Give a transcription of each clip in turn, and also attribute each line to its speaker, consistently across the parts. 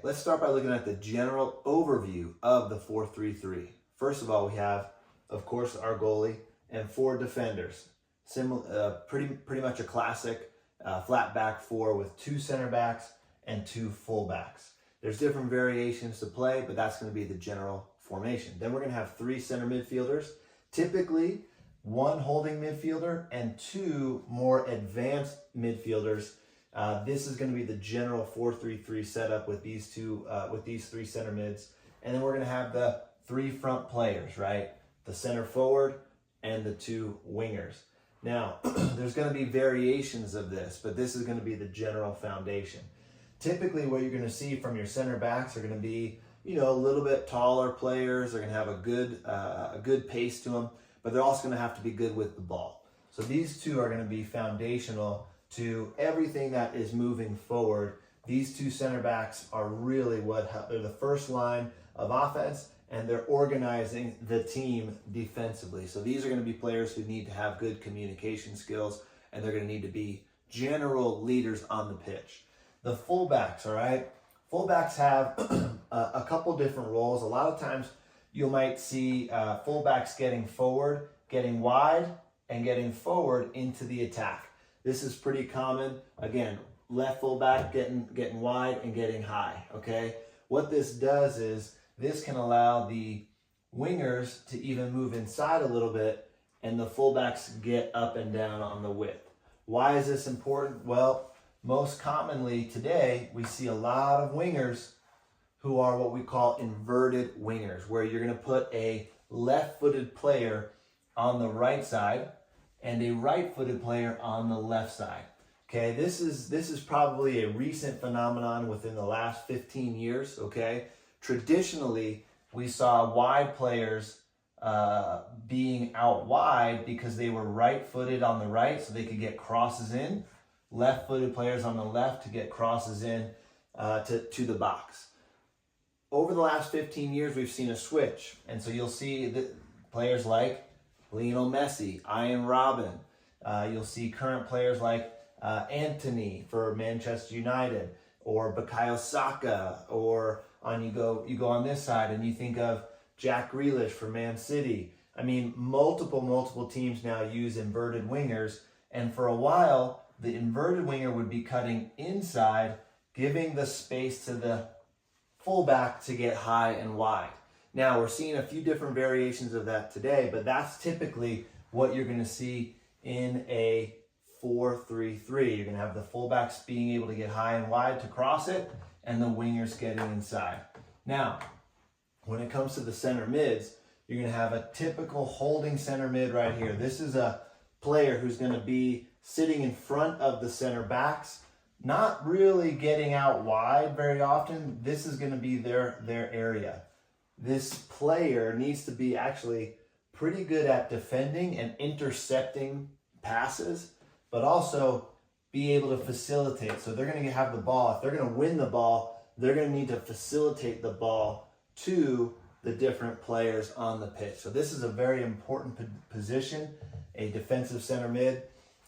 Speaker 1: let's start by looking at the general overview of the 4-3-3. First of all, we have, of course, our goalie and 4 defenders. Pretty much a classic flat back 4 with 2 center backs and 2 full backs. There's different variations to play, but that's going to be the general formation. Then we're going to have 3 center midfielders, typically 1 holding midfielder and 2 more advanced midfielders. This is going to be the general 4-3-3 setup with these 3 center mids. And then we're going to have the 3 front players, right? The center forward and the 2 wingers. Now, there's going to be variations of this, but this is going to be the general foundation. Typically, what you're going to see from your center backs are going to be, a little bit taller players. They're going to have a good pace to them, but they're also going to have to be good with the ball. So these 2 are going to be foundational to everything that is moving forward. These 2 center backs are really they're the first line of offense, and they're organizing the team defensively. So these are going to be players who need to have good communication skills, and they're going to need to be general leaders on the pitch. The fullbacks, all right? Fullbacks have a couple different roles. A lot of times you might see fullbacks getting forward, getting wide, and getting forward into the attack. This is pretty common. Again, left fullback getting wide and getting high, okay? What this does is this can allow the wingers to even move inside a little bit, and the fullbacks get up and down on the width. Why is this important? Well, most commonly today, we see a lot of wingers who are what we call inverted wingers, where you're going to put a left-footed player on the right side and a right-footed player on the left side. Okay, this is probably a recent phenomenon within the last 15 years, okay? Traditionally, we saw wide players being out wide because they were right-footed on the right so they could get crosses in, left-footed players on the left to get crosses in to the box. Over the last 15 years, we've seen a switch, and so you'll see that players like Lionel Messi, Ian Robin. You'll see current players like Antony for Manchester United, or Bukayo Saka, or you go on this side and you think of Jack Grealish for Man City. I mean, multiple teams now use inverted wingers, and for a while, the inverted winger would be cutting inside, giving the space to the fullback to get high and wide. Now, we're seeing a few different variations of that today, but that's typically what you're going to see in a 4-3-3. You're going to have the fullbacks being able to get high and wide to cross it, and the wingers getting inside. Now, when it comes to the center mids, you're going to have a typical holding center mid right here. This is a player who's going to be sitting in front of the center backs, not really getting out wide very often. This is going to be their area. This player needs to be actually pretty good at defending and intercepting passes, but also be able to facilitate. So they're going to have the ball. If they're going to win the ball, they're going to need to facilitate the ball to the different players on the pitch. So this is a very important position, a defensive center mid.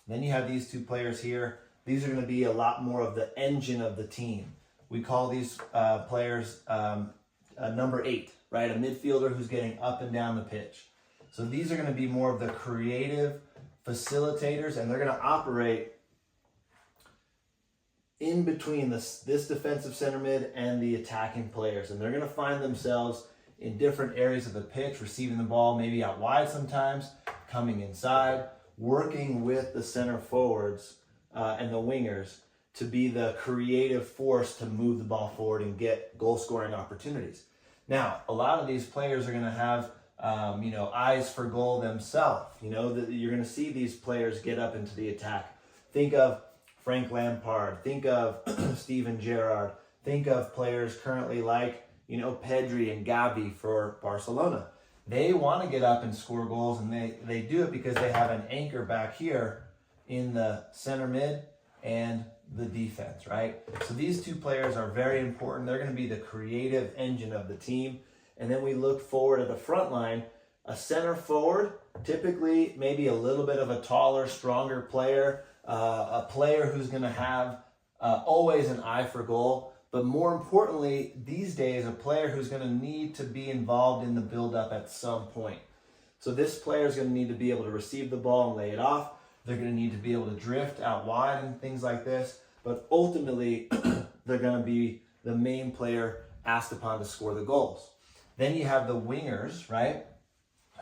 Speaker 1: Then you have these 2 players here. These are going to be a lot more of the engine of the team. We call these players number 8, right? A midfielder who's getting up and down the pitch. So these are going to be more of the creative facilitators, and they're going to operate in between this defensive center mid and the attacking players. And they're going to find themselves in different areas of the pitch, receiving the ball maybe out wide sometimes, coming inside, working with the center forwards and the wingers to be the creative force to move the ball forward and get goal scoring opportunities. Now, a lot of these players are going to have eyes for goal themselves. You're going to see these players get up into the attack. Think of Frank Lampard. Think of Steven Gerrard. Think of players currently like, Pedri and Gavi for Barcelona. They want to get up and score goals, and they do it because they have an anchor back here in the center mid and the defense, right? So these 2 players are very important. They're going to be the creative engine of the team. And then we look forward at the front line, a center forward, typically maybe a little bit of a taller, stronger player, a player who's going to have always an eye for goal. But more importantly, these days, a player who's going to need to be involved in the build-up at some point. So this player is going to need to be able to receive the ball and lay it off. They're going to need to be able to drift out wide and things like this. But ultimately, they're going to be the main player asked upon to score the goals. Then you have the wingers, right,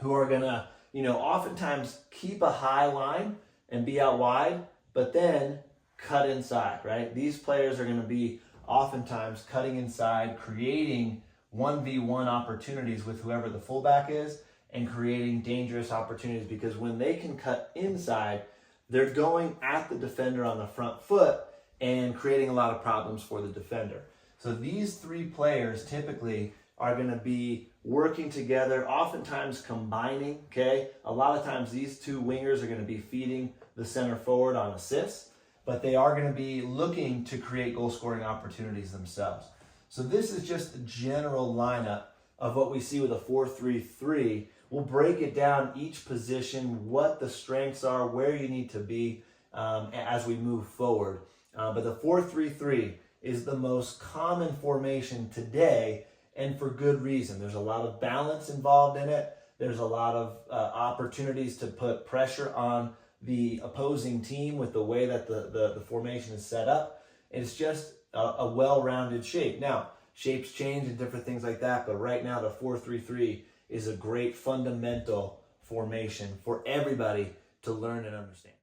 Speaker 1: who are going to, oftentimes keep a high line and be out wide, but then cut inside, right? These players are going to be oftentimes cutting inside, creating 1v1 opportunities with whoever the fullback is, and creating dangerous opportunities, because when they can cut inside, they're going at the defender on the front foot and creating a lot of problems for the defender. So these three players typically are going to be working together, oftentimes combining, okay? A lot of times these two wingers are going to be feeding the center forward on assists, but they are going to be looking to create goal scoring opportunities themselves. So this is just the general lineup of what we see with a 4-3-3. We'll break it down each position, what the strengths are, where you need to be as we move forward. But the 4-3-3 is the most common formation today, and for good reason. There's a lot of balance involved in it. There's a lot of opportunities to put pressure on the opposing team with the way that the formation is set up. It's just a well-rounded shape. Now, shapes change and different things like that, but right now the 4-3-3 is a great fundamental formation for everybody to learn and understand.